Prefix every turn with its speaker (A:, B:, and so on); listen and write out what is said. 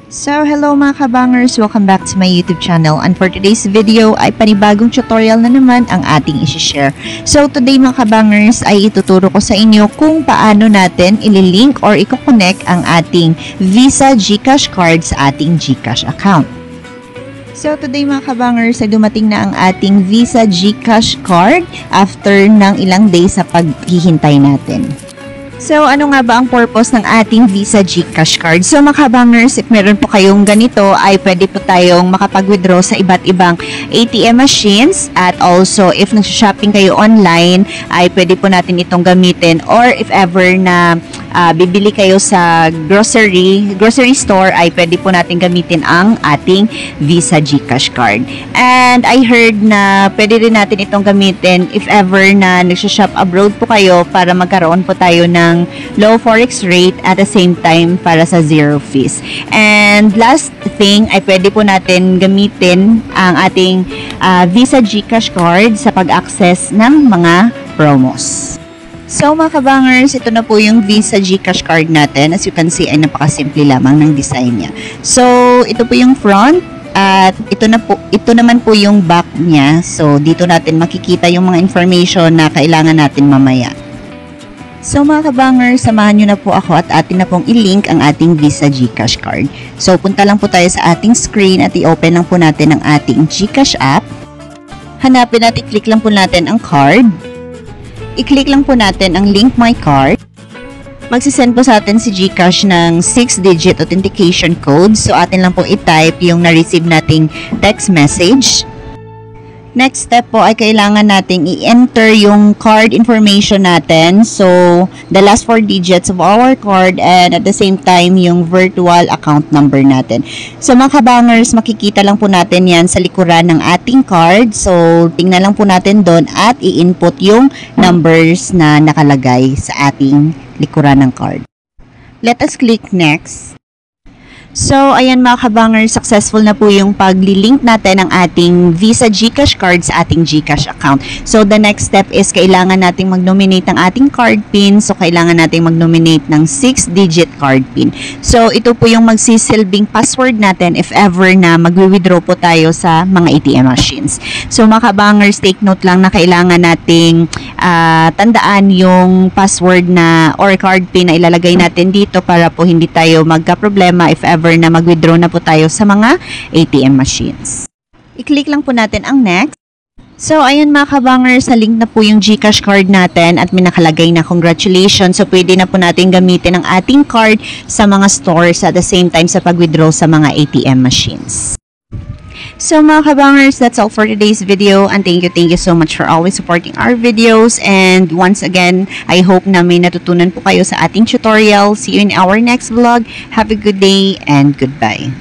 A: So, hello mga kabangers! Welcome back to my YouTube channel, and for today's video ay panibagong tutorial na naman ang ating isi-share. So, today mga kabangers ay ituturo ko sa inyo kung paano natin ililink or i-connect ang ating Visa GCash card sa ating GCash account. So, today mga kabangers ay dumating na ang ating Visa GCash card after ng ilang days sa paghihintay natin. So, ano nga ba ang purpose ng ating Visa GCash card? So, mga kabangers, if meron po kayong ganito, ay pwede po tayong makapag-withdraw sa iba't ibang ATM machines. At also, if nag-shopping kayo online, ay pwede po natin itong gamitin. Or if ever na bibili kayo sa grocery store, ay pwede po natin gamitin ang ating Visa GCash card. And I heard na pwede rin natin itong gamitin if ever na nag-shop abroad po kayo para magkaroon po tayo ng low forex rate at the same time para sa zero fees. And last thing ay pwede po natin gamitin ang ating Visa GCash card sa pag-access ng mga promos. So mga kabangers, ito na po yung Visa GCash card natin. As you can see ay napakasimple lamang ng design niya. So ito po yung front at ito naman po yung back niya. So dito natin makikita yung mga information na kailangan natin mamaya. So mga kabangers, samahan nyo na po ako at atin na pong i-link ang ating Visa GCash card. So punta lang po tayo sa ating screen at i-open lang po natin ang ating GCash app. Hanapin at i-click lang po natin ang card. I-click lang po natin ang link my card. Magsisend po sa atin si GCash ng 6-digit authentication code. So atin lang po i-type yung na-receive nating text message. Next step po ay kailangan nating i-enter yung card information natin. So, the last 4 digits of our card and at the same time yung virtual account number natin. So, mga kabangers, makikita lang po natin yan sa likuran ng ating card. So, tingnan lang po natin doon at i-input yung numbers na nakalagay sa ating likuran ng card. Let us click next. So, ayan mga kabangers, successful na po yung pag-link natin ng ating Visa GCash card sa ating GCash account. So, the next step is kailangan nating mag-nominate ng ating card PIN. So, kailangan nating mag-nominate ng 6-digit card PIN. So, ito po yung magsisilbing password natin if ever na mag-withdraw po tayo sa mga ATM machines. So, mga kabangers, take note lang na kailangan nating tandaan yung password na or card PIN na ilalagay natin dito para po hindi tayo magka-problema if ever na mag-withdraw na po tayo sa mga ATM machines. I-click lang po natin ang next. So, ayan mga kabangers, na link na po yung GCash card natin at may nakalagay na congratulations. So, pwede na po natin gamitin ang ating card sa mga stores at the same time sa pag-withdraw sa mga ATM machines. So mga kabangers, that's all for today's video, and thank you so much for always supporting our videos. And once again, I hope na may natutunan po kayo sa ating tutorial. See you in our next vlog. Have a good day and goodbye.